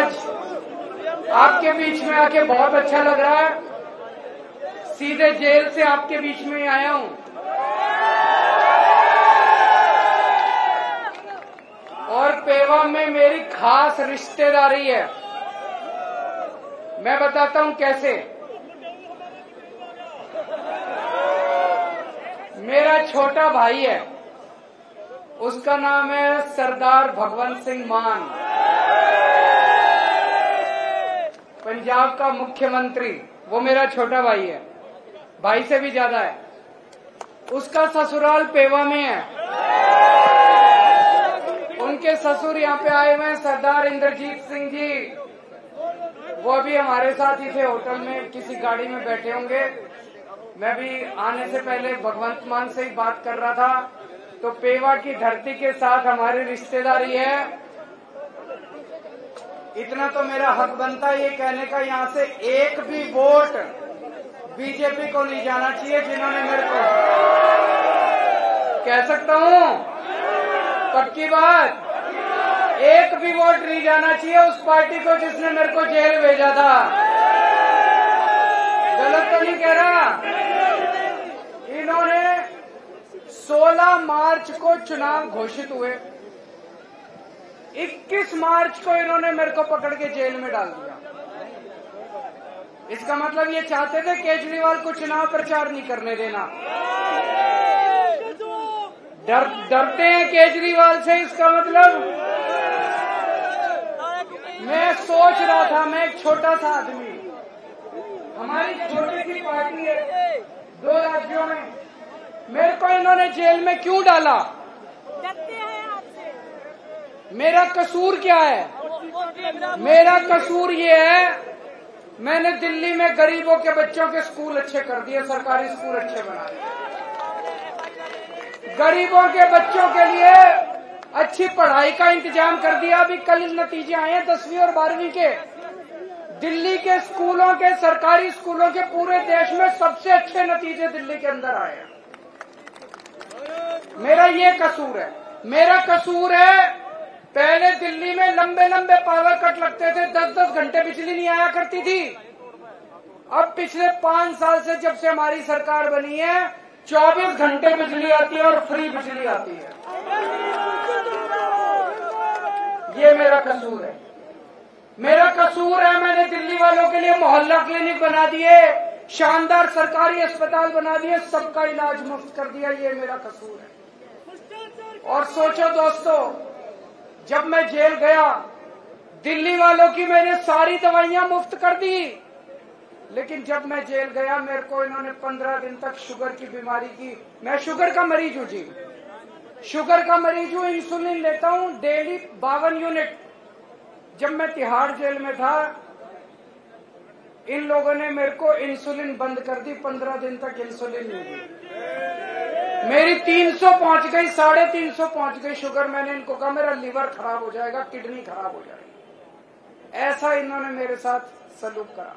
आज आपके बीच में आके बहुत अच्छा लग रहा है। सीधे जेल से आपके बीच में ही आया हूं और पेवा में मेरी खास रिश्तेदारी है। मैं बताता हूं कैसे। मेरा छोटा भाई है, उसका नाम है सरदार भगवंत सिंह मान, पंजाब का मुख्यमंत्री। वो मेरा छोटा भाई है, भाई से भी ज्यादा है। उसका ससुराल पेवा में है। उनके ससुर यहाँ पे आए हुए हैं, सरदार इंद्रजीत सिंह जी। वो भी हमारे साथ ही थे, होटल में किसी गाड़ी में बैठे होंगे। मैं भी आने से पहले भगवंत मान से ही बात कर रहा था। तो पेवा की धरती के साथ हमारी रिश्तेदारी है। इतना तो मेरा हक बनता है ये कहने का, यहाँ से एक भी वोट बीजेपी को नहीं जाना चाहिए। जिन्होंने मेरे को, कह सकता हूँ पक्की बात, एक भी वोट नहीं जाना चाहिए उस पार्टी को जिसने मेरे को जेल भेजा था। गलत तो नहीं कह रहा। इन्होंने 16 मार्च को चुनाव घोषित हुए, 21 मार्च को इन्होंने मेरे को पकड़ के जेल में डाल दिया। इसका मतलब ये चाहते थे केजरीवाल को चुनाव प्रचार नहीं करने देना। डरते हैं केजरीवाल से। इसका मतलब मैं सोच रहा था, मैं एक छोटा सा आदमी, हमारी छोटी सी पार्टी है 2 राज्यों में, मेरे को इन्होंने जेल में क्यों डाला? मेरा कसूर क्या है? मेरा कसूर ये है, मैंने दिल्ली में गरीबों के बच्चों के स्कूल अच्छे कर दिए, सरकारी स्कूल अच्छे बना दिए, गरीबों के बच्चों के लिए अच्छी पढ़ाई का इंतजाम कर दिया। अभी कल नतीजे आए हैं 10वीं और 12वीं के। दिल्ली के स्कूलों के, सरकारी स्कूलों के पूरे देश में सबसे अच्छे नतीजे दिल्ली के अंदर आए हैं। मेरा ये कसूर है। मेरा कसूर है, पहले दिल्ली में लंबे लंबे पावर कट लगते थे, 10-10 घंटे बिजली नहीं आया करती थी। अब पिछले 5 साल से जब से हमारी सरकार बनी है, 24 घंटे बिजली आती है और फ्री बिजली आती है। ये मेरा कसूर है। मेरा कसूर है, मैंने दिल्ली वालों के लिए मोहल्ला क्लिनिक बना दिए, शानदार सरकारी अस्पताल बना दिए, सबका इलाज मुफ्त कर दिया। ये मेरा कसूर है। और सोचो दोस्तों, जब मैं जेल गया, दिल्ली वालों की मैंने सारी दवाइयां मुफ्त कर दी, लेकिन जब मैं जेल गया मेरे को इन्होंने 15 दिन तक शुगर की बीमारी की। मैं शुगर का मरीज हूं जी, शुगर का मरीज हूं, इंसुलिन लेता हूं डेली 52 यूनिट। जब मैं तिहाड़ जेल में था, इन लोगों ने मेरे को इंसुलिन बंद कर दी, 15 दिन तक इंसुलिन नहीं दी। मेरी 300 पहुंच गई, 350 पहुंच गई शुगर। मैंने इनको कहा मेरा लीवर खराब हो जाएगा, किडनी खराब हो जाएगी। ऐसा इन्होंने मेरे साथ सलूक करा।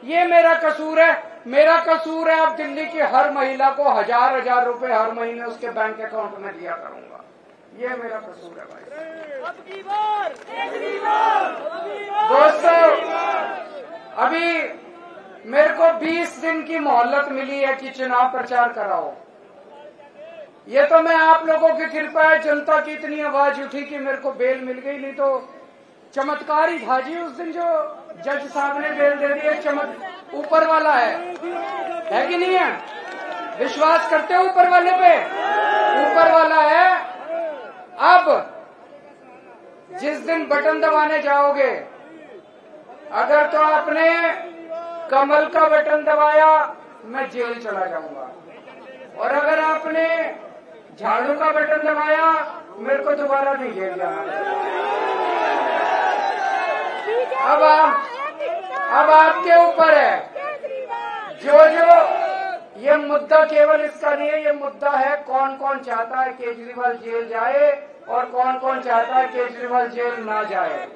ये मेरा कसूर है। मेरा कसूर है, अब दिल्ली की हर महिला को 1000-1000 रुपए हर महीने उसके बैंक अकाउंट में दिया करूंगा। ये मेरा कसूर है भाई। दोस्तों, अभी मेरे को 20 दिन की मोहलत मिली है कि चुनाव प्रचार कराओ। ये तो मैं आप लोगों की कृपा है, जनता की इतनी आवाज उठी कि मेरे को बेल मिल गई। नहीं तो चमत्कार ही था जी उस दिन जो जज साहब ने बेल दे दी। चमक ऊपर वाला है कि नहीं है? विश्वास करते हो ऊपर वाले पे? ऊपर वाला है। अब जिस दिन बटन दबाने जाओगे, अगर तो आपने कमल का बटन दबाया, मैं जेल चला जाऊंगा। और अगर आपने झाड़ू का बटन दबाया, मेरे को दोबारा नहीं जेल जाना। अब आपके ऊपर है। जो ये मुद्दा केवल इसका नहीं है, ये मुद्दा है कौन कौन चाहता है केजरीवाल जेल जाए और कौन कौन चाहता है केजरीवाल जेल ना जाए।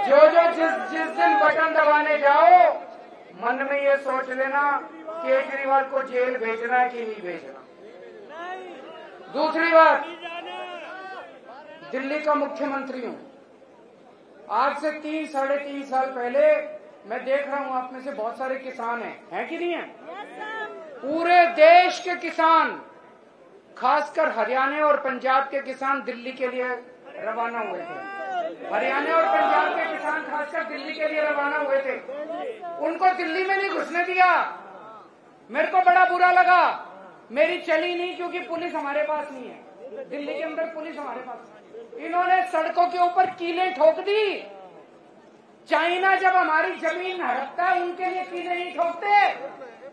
जो जिस दिन बटन दबाने जाओ, मन में ये सोच लेना केजरीवाल को जेल भेजना है कि नहीं भेजना। दूसरी बात, दिल्ली का मुख्यमंत्री हूं, आज से 3 साढ़े 3 साल पहले मैं देख रहा हूं आप में से बहुत सारे किसान हैं कि नहीं है? पूरे देश के किसान, खासकर हरियाणा और पंजाब के किसान दिल्ली के लिए रवाना हुए थे। हरियाणा और पंजाब के किसान खासकर दिल्ली के लिए रवाना हुए थे। उनको दिल्ली में नहीं घुसने दिया। मेरे को बड़ा बुरा लगा। मेरी चली नहीं क्योंकि पुलिस हमारे पास नहीं है। दिल्ली के अंदर पुलिस हमारे पास। इन्होंने सड़कों के ऊपर कीलें ठोक दी। चाइना जब हमारी जमीन हड़पता है उनके लिए कीलें नहीं ठोकते।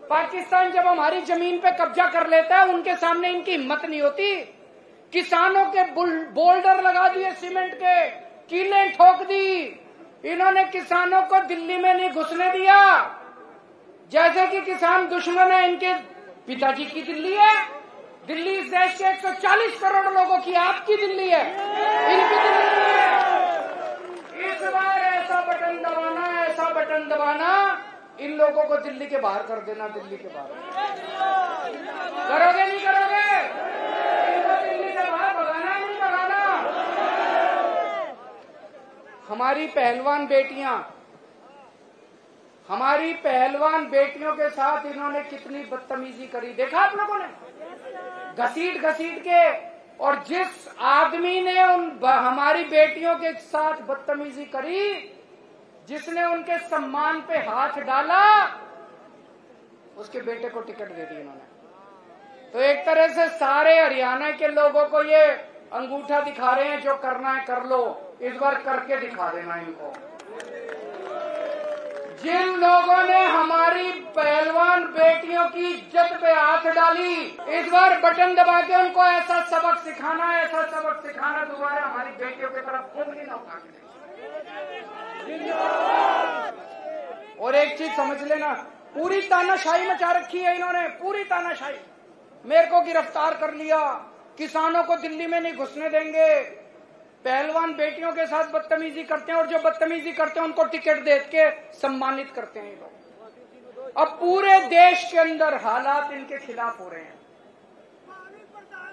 पाकिस्तान जब हमारी जमीन पे कब्जा कर लेता है उनके सामने इनकी हिम्मत नहीं होती। किसानों के बोल्डर लगा दिए, सीमेंट के कीलें ठोक दी। इन्होंने किसानों को दिल्ली में नहीं घुसने दिया। जैसे कि किसान दुश्मन है, इनके पिताजी की दिल्ली है। दिल्ली इस देश के 140 करोड़ लोगों की आपकी दिल्ली है, इनकी दिल्ली है। इस बार ऐसा बटन दबाना इन लोगों को दिल्ली के बाहर कर देना। दिल्ली के बाहर करोगे नहीं करोगे? इनको दिल्ली के बाहर भगाना नहीं भगाना? हमारी पहलवान बेटियों के साथ इन्होंने कितनी बदतमीजी करी, देखा आप लोगों ने? घसीट के। और जिस आदमी ने हमारी बेटियों के साथ बदतमीजी करी, जिसने उनके सम्मान पे हाथ डाला, उसके बेटे को टिकट दे दी इन्होंने। तो एक तरह से सारे हरियाणा के लोगों को ये अंगूठा दिखा रहे हैं, जो करना है कर लो, इस बार करके दिखा देना इनको। जिन लोगों ने हमारी पहलवान बेटियों की इज्जत पे हाथ डाली, इस बार बटन दबा के उनको ऐसा सबक सिखाना दोबारा हमारी बेटियों की तरफ उंगली न उठा के। और एक चीज समझ लेना, पूरी तानाशाही मचा रखी है इन्होंने, पूरी तानाशाही। मेरे को गिरफ्तार कर लिया, किसानों को दिल्ली में नहीं घुसने देंगे, पहलवान बेटियों के साथ बदतमीजी करते हैं, और जो बदतमीजी करते हैं उनको टिकट दे के सम्मानित करते हैं ये लोग। अब पूरे देश के अंदर हालात इनके खिलाफ हो रहे हैं।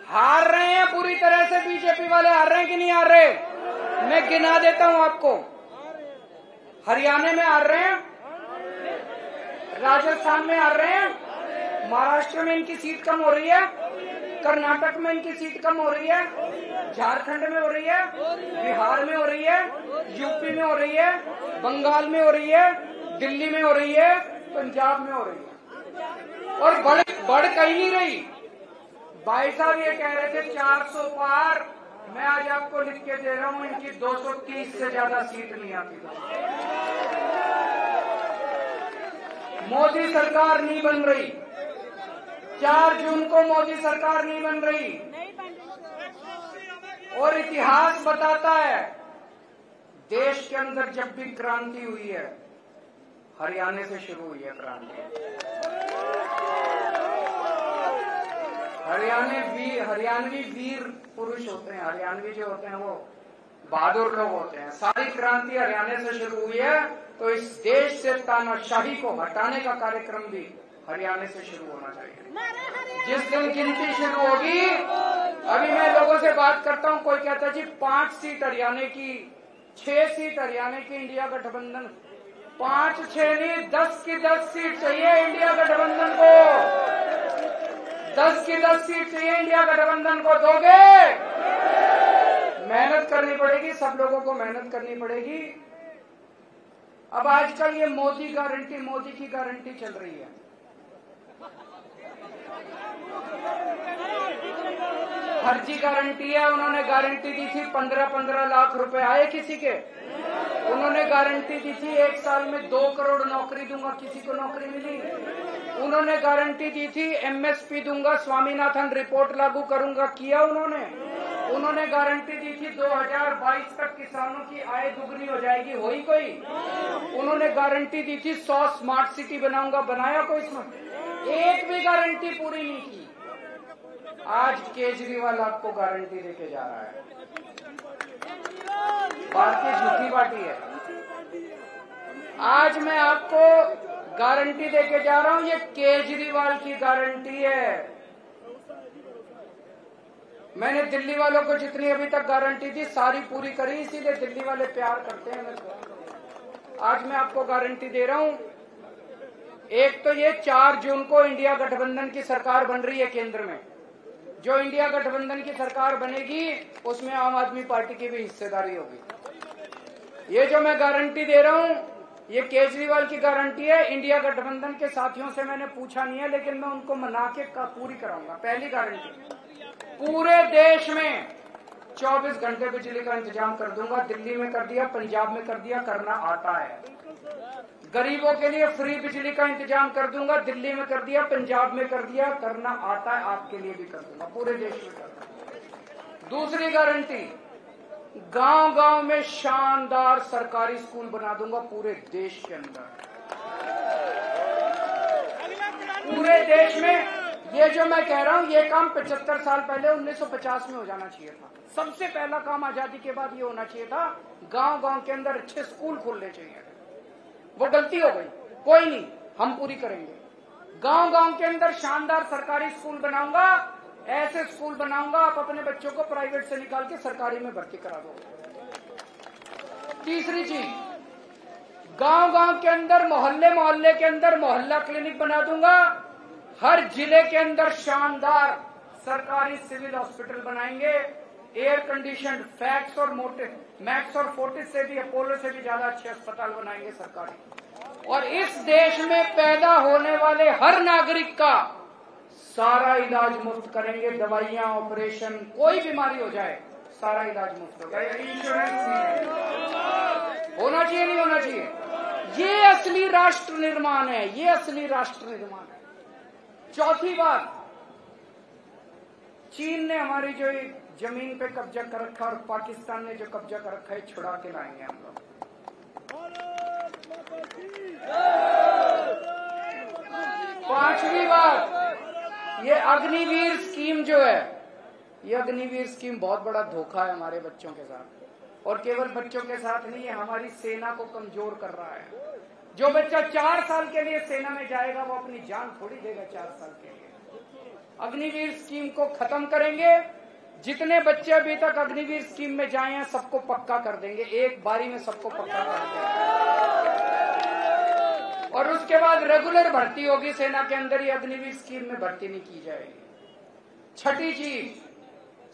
हार रहे हैं पूरी तरह से, बीजेपी वाले हार रहे हैं कि नहीं हार रहे? मैं गिना देता हूं आपको। हरियाणा में हार रहे हैं, राजस्थान में हार रहे हैं, महाराष्ट्र में इनकी सीट कम हो रही है, कर्नाटक में इनकी सीट कम हो रही है, झारखंड में हो रही है, बिहार में हो रही है, यूपी में हो रही है, बंगाल में हो रही है, दिल्ली में हो रही है, पंजाब में हो रही है। और बढ़ कहीं नहीं रही। भाई साहब ये कह रहे थे 400 पार, मैं आज आपको लिख के दे रहा हूं इनकी 230 से ज्यादा सीट नहीं आती। मोदी सरकार नहीं बन रही। 4 जून को मोदी सरकार नहीं बन रही। और इतिहास बताता है, देश के अंदर जब भी क्रांति हुई है, हरियाणा से शुरू हुई है क्रांति। हरियाणवी वीर पुरुष होते हैं, हरियाणवी जो होते हैं वो बहादुर लोग होते हैं। सारी क्रांति हरियाणा से शुरू हुई है, तो इस देश से तानाशाही को हटाने का कार्यक्रम भी हरियाणा से शुरू होना चाहिए। जिस दिन गिनती शुरू होगी, अभी मैं लोगों से बात करता हूं, कोई कहता है जी 5 सीट हरियाणा की, 6 सीट हरियाणा की इंडिया गठबंधन। 5 6 नहीं, 10 की 10 सीट चाहिए इंडिया गठबंधन को। 10 की 10 सीट चाहिए इंडिया गठबंधन को। दोगे? मेहनत करनी पड़ेगी, सब लोगों को मेहनत करनी पड़ेगी। अब आजकल ये मोदी की गारंटी चल रही है। फर्जी गारंटी है। उन्होंने गारंटी दी थी 15-15 लाख रुपए आए किसी के। उन्होंने गारंटी दी थी 1 साल में 2 करोड़ नौकरी दूंगा, किसी को नौकरी मिली? उन्होंने गारंटी दी थी एमएसपी दूंगा, स्वामीनाथन रिपोर्ट लागू करूंगा, किया उन्होंने गारंटी दी थी 2022 तक किसानों की आय दुगनी हो जाएगी, हुई कोई? उन्होंने गारंटी दी थी 100 स्मार्ट सिटी बनाऊंगा, बनाया कोई? इसमें एक भी गारंटी पूरी नहीं की। आज केजरीवाल आपको गारंटी देके जा रहा है। भारतीय झूठी पार्टी है। आज मैं आपको गारंटी देके जा रहा हूं, ये केजरीवाल की गारंटी है। मैंने दिल्ली वालों को जितनी अभी तक गारंटी दी सारी पूरी करी, इसीलिए दिल्ली वाले प्यार करते हैं मेरे को। आज मैं आपको गारंटी दे रहा हूं, एक तो ये 4 जून को इंडिया गठबंधन की सरकार बन रही है केंद्र में। जो इंडिया गठबंधन की सरकार बनेगी उसमें आम आदमी पार्टी की भी हिस्सेदारी होगी। ये जो मैं गारंटी दे रहा हूं ये केजरीवाल की गारंटी है। इंडिया गठबंधन के साथियों से मैंने पूछा नहीं है, लेकिन मैं उनको मना के पूरी कराऊंगा। पहली गारंटी, पूरे देश में 24 घंटे बिजली का इंतजाम कर दूंगा। दिल्ली में कर दिया, पंजाब में कर दिया, करना आता है। गरीबों के लिए फ्री बिजली का इंतजाम कर दूंगा। दिल्ली में कर दिया, पंजाब में कर दिया, करना आता है। आपके लिए भी कर दूंगा, पूरे देश में कर दूंगा। दूसरी गारंटी, गांव गांव में शानदार सरकारी स्कूल बना दूंगा पूरे देश के अंदर, पूरे देश में। ये जो मैं कह रहा हूं ये काम 75 साल पहले 1950 में हो जाना चाहिए था। सबसे पहला काम आजादी के बाद ये होना चाहिए था, गांव गांव के अंदर अच्छे स्कूल खोलने चाहिए। वो गलती हो गई, कोई नहीं, हम पूरी करेंगे। गांव गांव के अंदर शानदार सरकारी स्कूल बनाऊंगा। ऐसे स्कूल बनाऊंगा आप अपने बच्चों को प्राइवेट से निकाल के सरकारी में भर्ती करा दो। तीसरी चीज, गांव गांव के अंदर, मोहल्ले मोहल्ले के अंदर मोहल्ला क्लिनिक बना दूंगा। हर जिले के अंदर शानदार सरकारी सिविल हॉस्पिटल बनाएंगे। एयर कंडीशन, फैक्स और मैक्स और फोर्टिस से भी, अपोलो से भी ज्यादा अच्छे अस्पताल बनाएंगे सरकारी। और इस देश में पैदा होने वाले हर नागरिक का सारा इलाज मुफ्त करेंगे। दवाइयां, ऑपरेशन, कोई बीमारी हो जाए सारा इलाज मुफ्त होगा। इंश्योरेंस होना चाहिए, नहीं होना चाहिए? ये असली राष्ट्र निर्माण है, ये असली राष्ट्र निर्माण है। चौथी बात, चीन ने हमारी जो जमीन पे कब्जा कर रखा और पाकिस्तान ने जो कब्जा कर रखा है छुड़ा के लाएंगे हम लोग। पांचवी बात, ये अग्निवीर स्कीम जो है, ये अग्निवीर स्कीम बहुत बड़ा धोखा है हमारे बच्चों के साथ। और केवल बच्चों के साथ नहीं, है हमारी सेना को कमजोर कर रहा है। जो बच्चा 4 साल के लिए सेना में जाएगा वो अपनी जान थोड़ी देगा 4 साल के लिए। अग्निवीर स्कीम को खत्म करेंगे। जितने बच्चे अभी तक अग्निवीर स्कीम में जाए हैं सबको पक्का कर देंगे, एक बारी में सबको पक्का कर देंगे। और उसके बाद रेगुलर भर्ती होगी सेना के अंदर, ही अग्निवीर स्कीम में भर्ती नहीं की जाएगी। छठी चीज,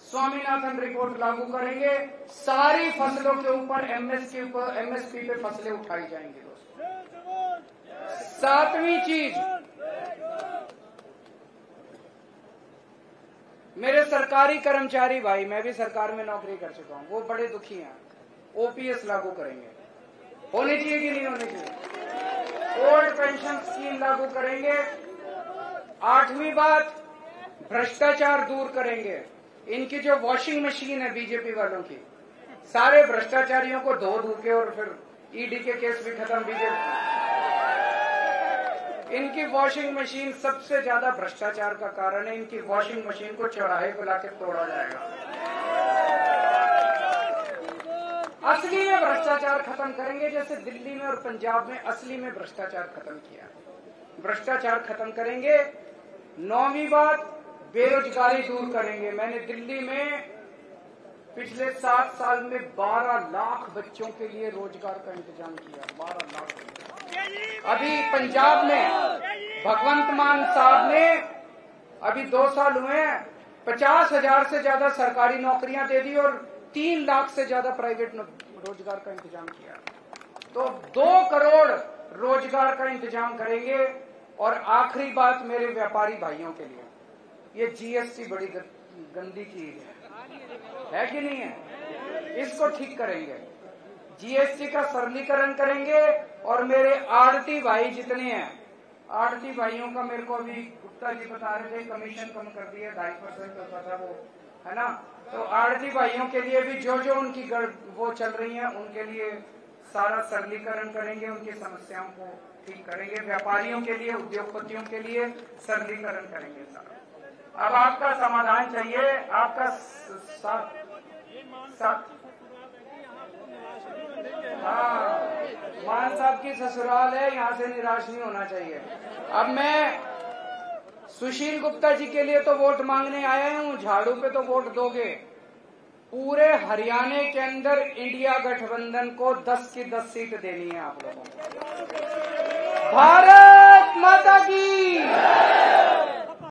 स्वामीनाथन रिपोर्ट लागू करेंगे। सारी फसलों के ऊपर एमएसपी पे फसलें उठाई जाएंगी दोस्तों। सातवीं चीज, मेरे सरकारी कर्मचारी भाई, मैं भी सरकार में नौकरी कर चुका हूं, वो बड़े दुखी हैं। ओपीएस लागू करेंगे, होनी चाहिए कि नहीं होनी चाहिए? ओल्ड पेंशन स्कीम लागू करेंगे। आठवीं बात, भ्रष्टाचार दूर करेंगे। इनकी जो वॉशिंग मशीन है बीजेपी वालों की, सारे भ्रष्टाचारियों को धो धो के, और फिर ईडी के केस भी खत्म। बीजेपी इनकी वॉशिंग मशीन सबसे ज्यादा भ्रष्टाचार का कारण है। इनकी वॉशिंग मशीन को चौराहे पर लाके तोड़ा जाएगा। असली में भ्रष्टाचार खत्म करेंगे, जैसे दिल्ली में और पंजाब में असली में भ्रष्टाचार खत्म किया। भ्रष्टाचार खत्म करेंगे। 9वीं बात, बेरोजगारी दूर करेंगे। मैंने दिल्ली में पिछले 7 साल में 12 लाख बच्चों के लिए रोजगार का इंतजाम किया। 12 लाख। अभी पंजाब में भगवंत मान साहब ने अभी 2 साल हुए 50,000 से ज्यादा सरकारी नौकरियां दे दी और 3 लाख से ज्यादा प्राइवेट रोजगार का इंतजाम किया। तो 2 करोड़ रोजगार का इंतजाम करेंगे। और आखिरी बात मेरे व्यापारी भाइयों के लिए, ये जीएसटी बड़ी गंदी चीज है कि नहीं है? इसको ठीक करेंगे, जीएसटी का सरलीकरण करेंगे। और मेरे आड़ती भाई जितने हैं, आड़ती भाइयों का मेरे को अभी गुप्ता जी बता रहे थे कमीशन कम कर दिया, 2.5% होता था वो, है ना? तो आड़ती भाइयों के लिए भी जो जो उनकी वो चल रही है उनके लिए सारा सरलीकरण करेंगे, उनकी समस्याओं को ठीक करेंगे। व्यापारियों के लिए, उद्योगपतियों के लिए सरलीकरण करेंगे सारा। अब आपका समाधान चाहिए, आपका हाँ, मान साहब की ससुराल है, यहाँ से निराश नहीं होना चाहिए। अब मैं सुशील गुप्ता जी के लिए तो वोट मांगने आया हूं, झाड़ू पे तो वोट दोगे। पूरे हरियाणा के अंदर इंडिया गठबंधन को 10 की 10 सीट देनी है आप लोगों को। भारत माता की